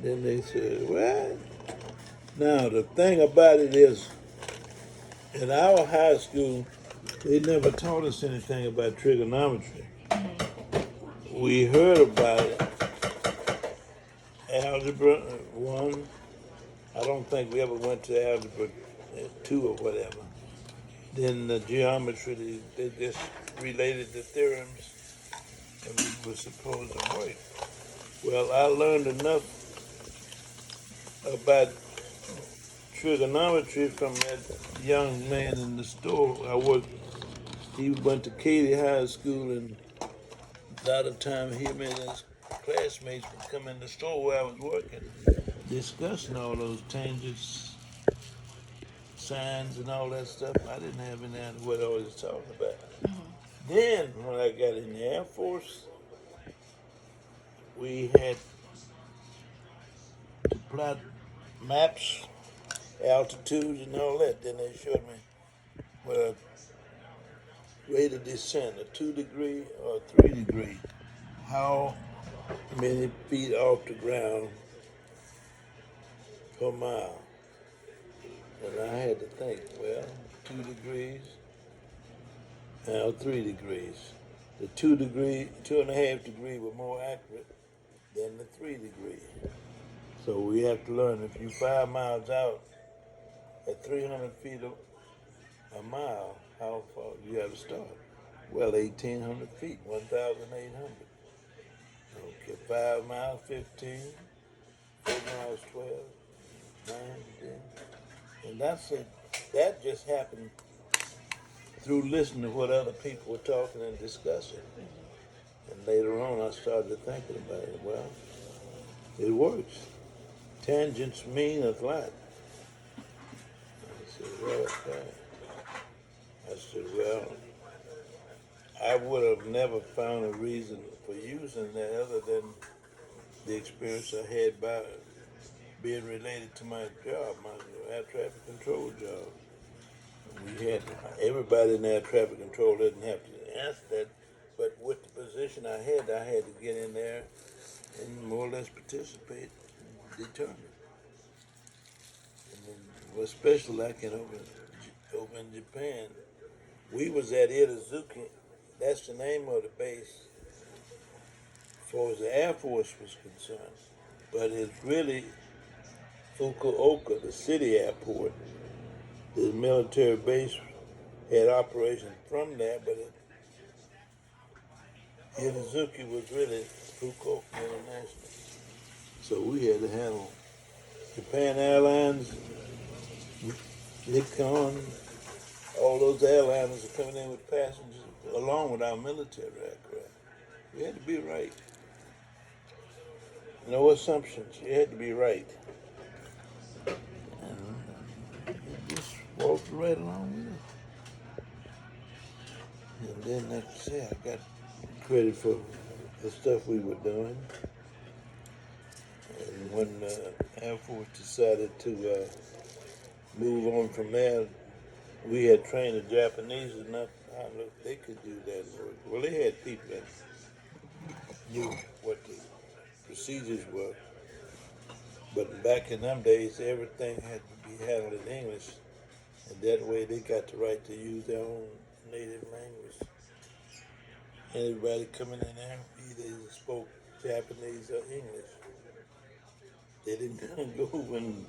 Then they said, well, now the thing about it is, in our high school, they never taught us anything about trigonometry. We heard about it, algebra 1. I don't think we ever went to algebra 2 or whatever. Then the geometry, they just related the theorems and we were supposed to work. Well, I learned enough about trigonometry from that young man in the store. He went to Katy High School, and a lot of time he and his classmates would come in the store where I was working, discussing all those tangents, sines, and all that stuff. I didn't have any idea what I was talking about. Then, when I got in the Air Force, we had to plot maps, altitudes, and all that. Then they showed me what a rate of descent, a 2-degree or a 3-degree. How many feet off the ground per mile? And I had to think, well, 2 degrees, now 3 degrees. The 2.5 degree were more accurate than the 3 degree. So we have to learn if you're 5 miles out at 300 feet a mile, how far you have to start? Well, 1,800 feet, 1,800. Okay, 5 miles, 15, 4 miles, 12, 9, 10. And that's it. That just happened through listening to what other people were talking and discussing. And later on, I started thinking about it. Well, it works. Tangents mean a lot. I said, well, okay. I said, well, I would have never found a reason for using that other than the experience I had by being related to my job, my air traffic control job. We had everybody in air traffic control didn't have to answer that, but with the position I had to get in there and more or less participate and determine. And then, especially like over in Japan, we was at Itazuki. That's the name of the base as far as the Air Force was concerned. But it's really Fukuoka, the city airport. The military base had operations from there, but Itazuki was really Fukuoka International. So we had to handle Japan Airlines, Nikon, all those airliners are coming in with passengers along with our military aircraft. We had to be right. No assumptions. You had to be right. And it just walked right along with it. And then, like I say, I got credit for the stuff we were doing. And when the Air Force decided to move on from there, we had trained the Japanese enough. I don't know if they could do that work. Well, they had people that knew what the procedures were. But back in them days, everything had to be handled in English. And that way they got the right to use their own native language. Anybody coming in there, either spoke Japanese or English. They didn't go in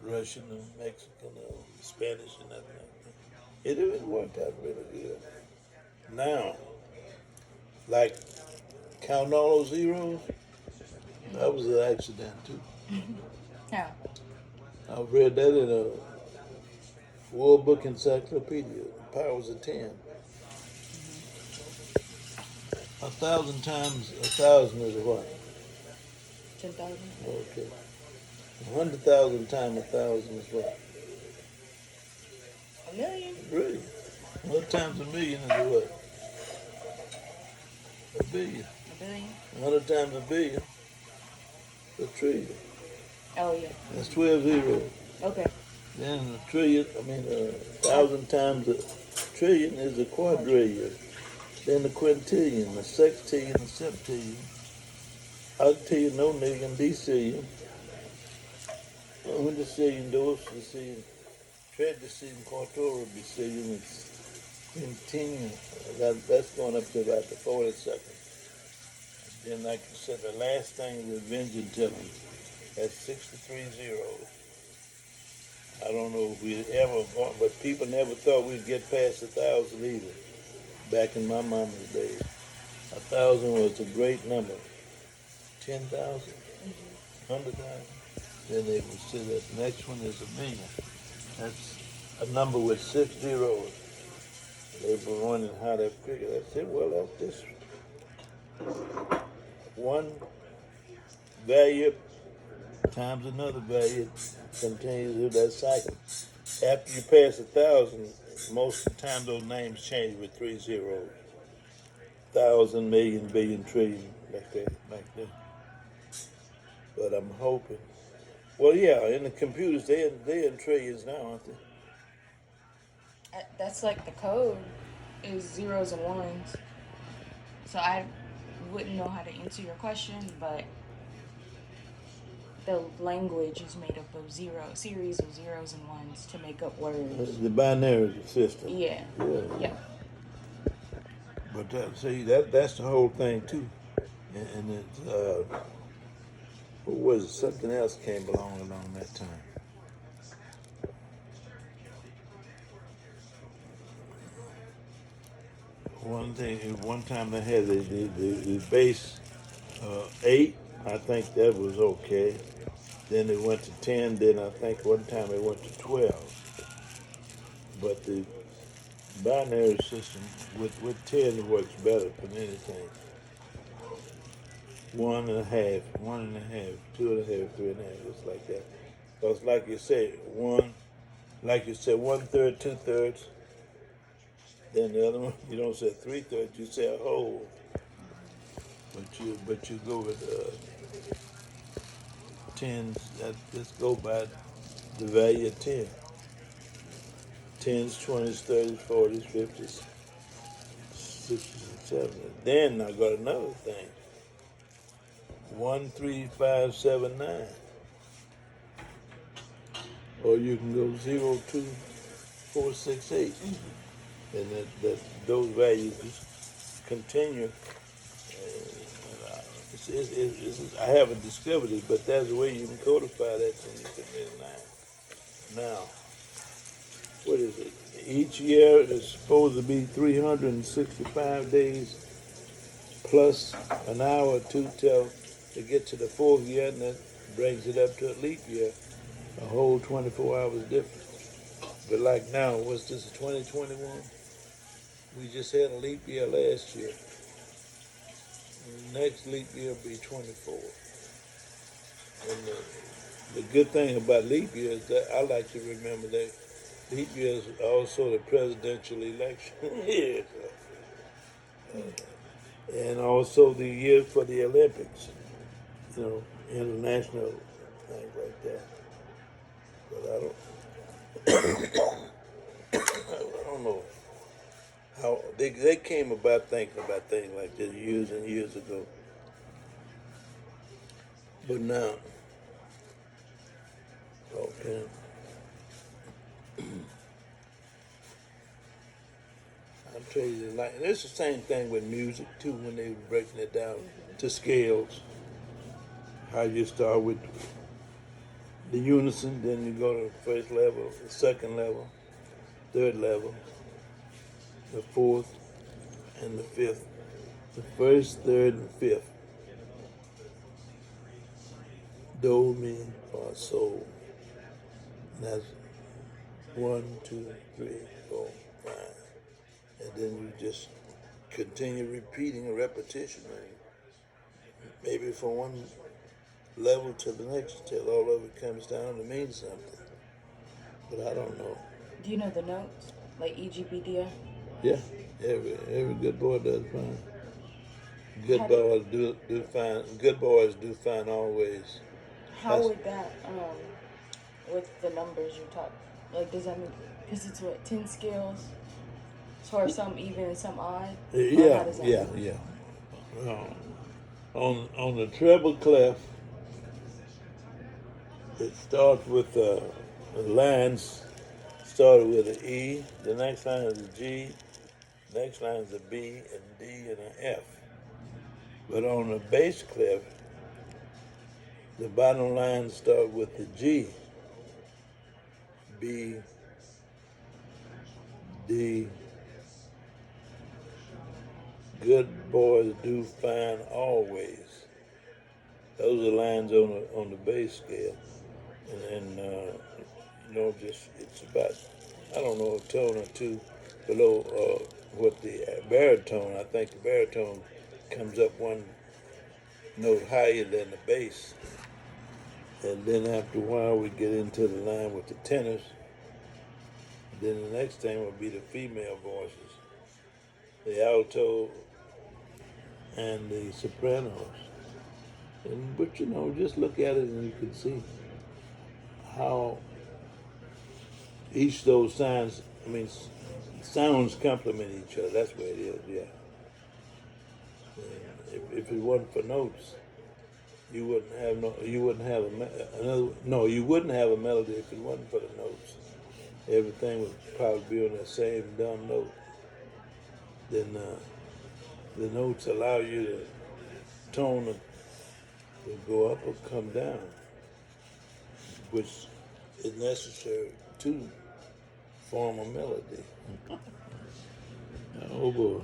Russian or Mexican or Spanish or nothing like that. It worked out really good. Now, like counting all those zeros, that was an accident too. Yeah. I read that in a World Book Encyclopedia, Powers of 10. 1,000 times 1,000 is what? 10,000. Okay. 100,000 times 1,000 is what? A million. Really? 100 times a million is what? A billion. A billion. 100 times a billion, a trillion. Oh, yeah. That's 12 zeros. Okay. Then a trillion, 1,000 times a trillion is a quadrillion. Then the quintillion, the sextillion, the septillion, octillion, nonillion, decillion, Un decillion, dos decillion, tres decillion, quatorze decillion, it's continuing. That's going up to about the 42nd. Then, like you said, the last thing was Vengeance Telling. That's 63 zeros. I don't know if we'd ever gone, but people never thought we'd get past 1,000 either. Back in my mama's days, 1,000 was a great number. 10,000, 100,000. Then they would say that the next one is a million. That's a number with 6 zeros. They were wondering how that figured. I said, well, that's just one value times another value continues with that cycle. After you pass 1,000, most of the time those names change with 3 zeros. 1,000, million, billion, trillion, like that. But I'm hoping. Well, yeah, in the computers, they're in trillions now, aren't they? That's like the code is zeros and ones. So I wouldn't know how to answer your question, but the language is made up of series of zeros and ones to make up words. The binary system. Yeah. Yeah. But that's the whole thing too, and it's what was it? Something else came along that time. One time they had the base 8. I think that was okay. Then they went to 10. Then I think one time they went to 12. But the binary system with 10 it works better than anything. 1.5, 1.5, 2.5, 3.5, just like that. Because like you say, 1/3, 2/3. Then the other one, you don't say 3/3, you say a whole. But you go with tens. Let's go by the value of 10. Tens, 20s, 30s, 40s, 50s, 60s, and 70s. Then I got another thing. 1, 3, 5, 7, 9. Or you can go 0, 2, 4, 6, 8. And those values just continue. I haven't discovered it, but there's a way you can codify that and you can get it now. What is it? Each year is supposed to be 365 days plus an hour or two till to get to the fourth year, and that brings it up to a leap year, a whole 24 hours difference. But like now, what's this, 2021? We just had a leap year last year. Next leap year will be 24. And the good thing about leap year is that I like to remember that leap year is also the presidential election year. And also the year for the Olympics, international things like that. But I don't know how they came about thinking about things like this years and years ago. But now, okay. I'm telling you, like it's the same thing with music too. When they were breaking it down to scales, how you start with the unison, then you go to the first level, the second level, third level, the fourth, and the fifth. The first, third, and fifth. Do, mi, fa, sol. That's 1, 2, 3, 4, 5. And then you just continue repeating a repetition, maybe from one level to the next till all of it comes down to mean something. But I don't know. Do you know the notes? Like EGBDF? Yeah, every good boy does fine. Good boys do fine. Good boys do fine always. How would that, with the numbers you talk, like does that mean, because it's what, 10 scales? So are some even and some odd? Yeah. On the treble clef, It starts with the lines started with an E. The next line is a G. Next line is a B and D and an F. But on the bass clef, the bottom lines start with the G, B, D. Good boys do fine always. Those are lines on the bass scale, and just it's about I don't know a tone or two below what the baritone. I think the baritone comes up one note higher than the bass, and then after a while we get into the line with the tenors. Then the next thing will be the female voices, the alto and the sopranos. But just look at it and you can see how each of those sounds complement each other. That's where it is, yeah. If it wasn't for notes, you wouldn't have you wouldn't have a melody if it wasn't for the notes. Everything would probably be on that same dumb note. Then the notes allow you to tone to go up or come down, which is necessary to form a melody. Oh boy.